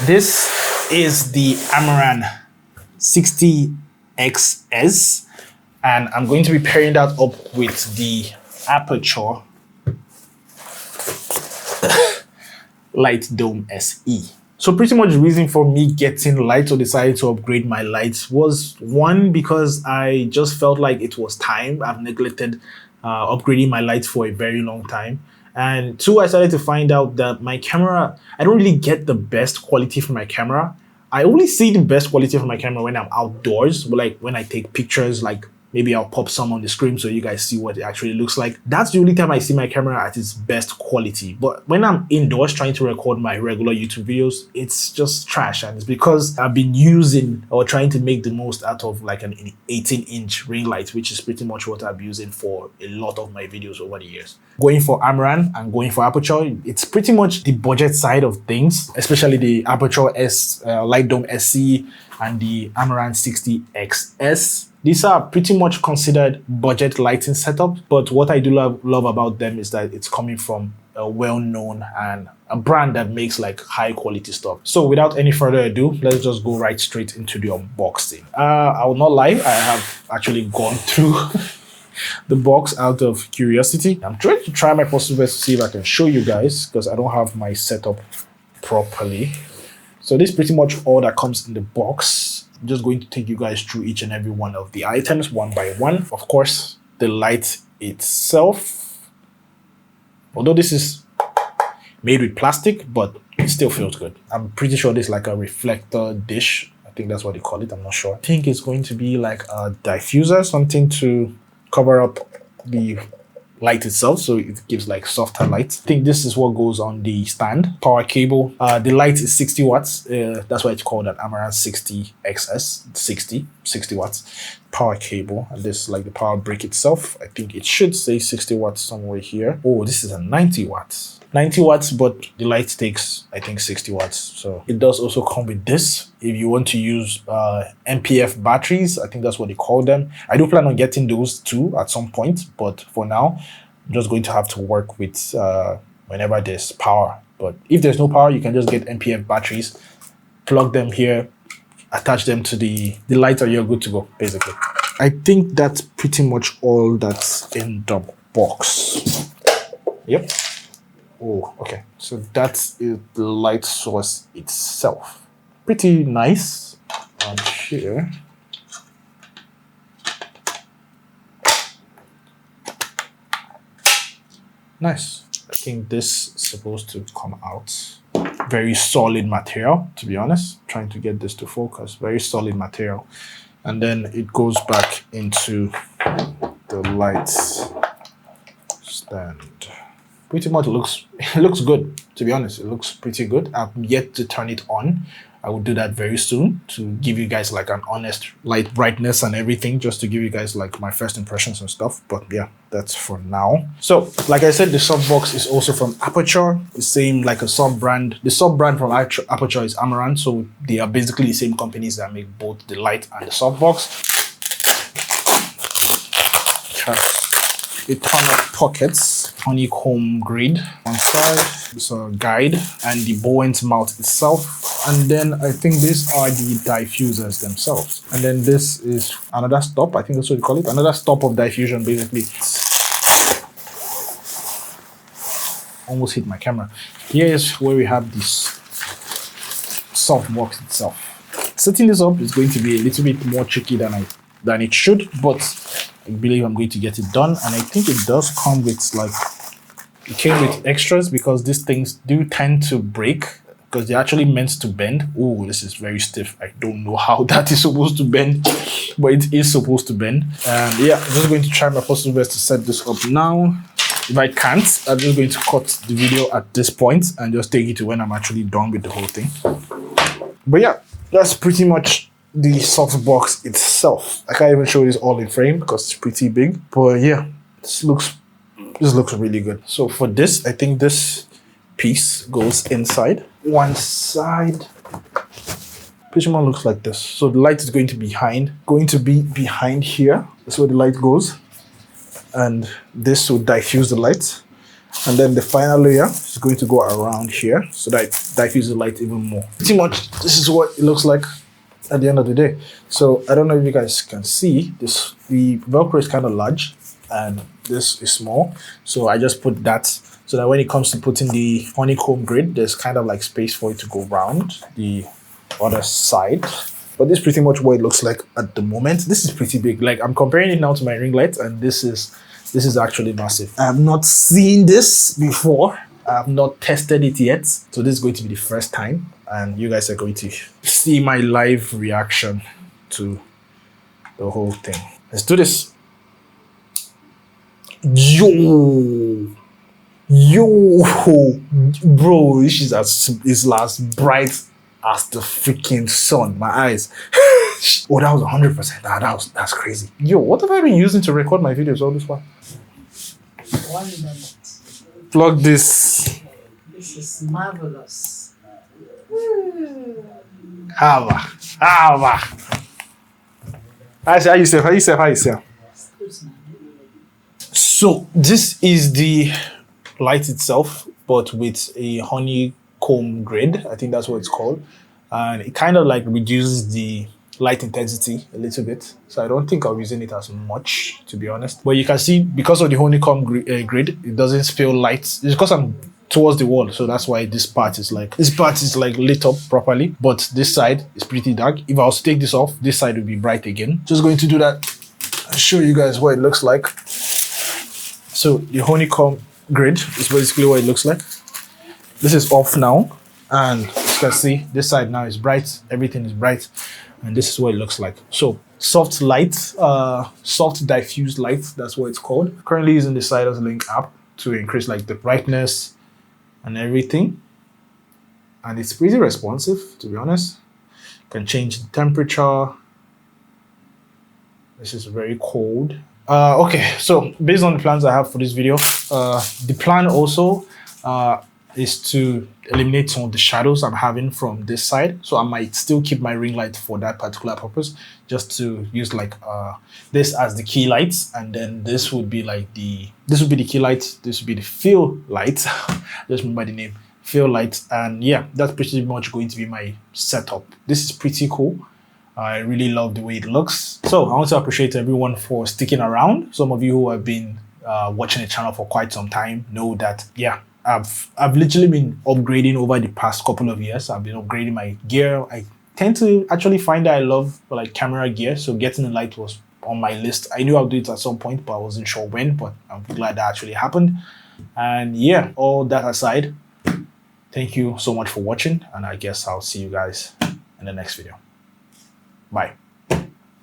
This is the Amaran 60x, and I'm going to be pairing that up with the Aputure Light Dome SE. So pretty much the reason for me getting lights or decided to upgrade my lights was, one, because I just felt like it was time. I've neglected upgrading my lights for a very long time. And two, I started to find out that my camera, I don't really get the best quality from my camera. I only see the best quality from my camera when I'm outdoors, like when I take pictures, like maybe I'll pop some on the screen so you guys see what it actually looks like. That's the only time I see my camera at its best quality. But when I'm indoors trying to record my regular YouTube videos, it's just trash. And it's because I've been using or trying to make the most out of like an 18-inch ring light, which is pretty much what I've been using for a lot of my videos over the years. Going for Amaran and going for Aputure, it's pretty much the budget side of things, especially the Aputure Light Dome SE and the Amaran 60x. These are pretty much considered budget lighting setups, but what I do love about them is that it's coming from a well-known and a brand that makes like high quality stuff. So without any further ado, let's just go right straight into the unboxing. I will not lie, I have actually gone through the box out of curiosity. I'm trying to try my possible best to see if I can show you guys, because I don't have my setup properly. So this is pretty much all that comes in the box. I'm just going to take you guys through each and every one of the items one by one. Of course, the light itself, although this is made with plastic, but it still feels good. I'm pretty sure this is like a reflector dish. I think that's what they call it. I'm not sure. I think it's going to be like a diffuser, something to cover up the light itself, so it gives like softer light. I think this is what goes on the stand. Power cable. The light is 60 watts. That's why it's called an Amaran 60XS. 60 watts. Power cable, and this is like the power brick itself. I think it should say 60 watts somewhere here. Oh, this is a 90 watts. 90 watts, but the light takes, I think, 60 watts. So it does also come with this. If you want to use MPF batteries, I think that's what they call them. I do plan on getting those too at some point, but for now, I'm just going to have to work with whenever there's power. But if there's no power, you can just get MPF batteries, plug them here, attach them to the light, and you're good to go, basically. I think that's pretty much all that's in the box. Yep. Oh, okay. So that is the light source itself. Pretty nice. And here, nice. I think this is supposed to come out. Very solid material, to be honest. Trying to get this to focus. Very solid material. And then it goes back into the light stand. Pretty much looks good, to be honest. It looks pretty good. I've yet to turn it on. I will do that very soon to give you guys like an honest light brightness and everything, just to give you guys like my first impressions and stuff. But yeah, that's for now. So like I said, the softbox is also from Aputure, the same like a sub brand. The sub brand from Aputure is Amaran, so they are basically the same companies that make both the light and the softbox. A ton of pockets, honeycomb grade on side. It's a guide and the Bowen's mouth itself. And then I think these are the diffusers themselves. And then this is another stop. I think that's what you call it. Another stop of diffusion, basically. Almost hit my camera. Here is where we have this softbox itself. Setting this up is going to be a little bit more tricky than it should, but I believe I'm going to get it done. And I think it does come with like, it came with extras, because these things do tend to break because they're actually meant to bend. Oh, this is very stiff. I don't know how that is supposed to bend, but it is supposed to bend. And yeah, I'm just going to try my possible best to set this up now. If I can't, I'm just going to cut the video at this point and just take it to when I'm actually done with the whole thing. But yeah, that's pretty much the softbox itself. I can't even show this all in frame because it's pretty big. But yeah, this looks really good. So for this, I think this piece goes inside. One side pretty much looks like this. So the light is going to be behind here. That's where the light goes. And this will diffuse the light. And then the final layer is going to go around here so that it diffuses the light even more. Pretty much this is what it looks like at the end of the day. So I don't know if you guys can see this. The Velcro is kind of large and this is small. So I just put that so that when it comes to putting the honeycomb grid, there's kind of like space for it to go round the other side. But this is pretty much what it looks like at the moment. This is pretty big. Like I'm comparing it now to my ring light, and this is actually massive. I have not seen this before. I have not tested it yet. So this is going to be the first time, and you guys are going to see my live reaction to the whole thing. Let's do this. Yo, bro, this is as bright as the freaking sun. My eyes. Oh, that was 100%. That's crazy. Yo, what have I been using to record my videos all this while? 1 minute. Plug this. This is marvelous. Hava. How you say? So this is the light itself, but with a honeycomb grid. I think that's what it's called. And it kind of like reduces the light intensity a little bit. So I don't think I'm using it as much, to be honest. But you can see because of the honeycomb grid, it doesn't spill light. It's because I'm towards the wall. So that's why this part is like lit up properly. But this side is pretty dark. If I was to take this off, this side would be bright again. Just going to do that and show you guys what it looks like. So the honeycomb grid is basically what it looks like. This is off now. And as you can see, this side now is bright. Everything is bright. And this is what it looks like. So soft light, soft diffuse light, that's what it's called. Currently using the Sidus Link app to increase like the brightness and everything. And it's pretty responsive, to be honest. You can change the temperature. This is very cold. Okay, so based on the plans I have for this video, the plan also is to eliminate some of the shadows I'm having from this side. So I might still keep my ring light for that particular purpose, just to use like this as the key lights, and then this would be like the key light, this would be the fill light. Just remember the name, fill light. And yeah, that's pretty much going to be my setup. This is pretty cool. I really love the way it looks. So I want to appreciate everyone for sticking around. Some of you who have been watching the channel for quite some time know that, yeah, I've literally been upgrading over the past couple of years. I've been upgrading my gear. I tend to actually find that I love like camera gear. So getting a light was on my list. I knew I'll do it at some point, but I wasn't sure when, but I'm glad that actually happened. And yeah, all that aside, thank you so much for watching. And I guess I'll see you guys in the next video. Bye.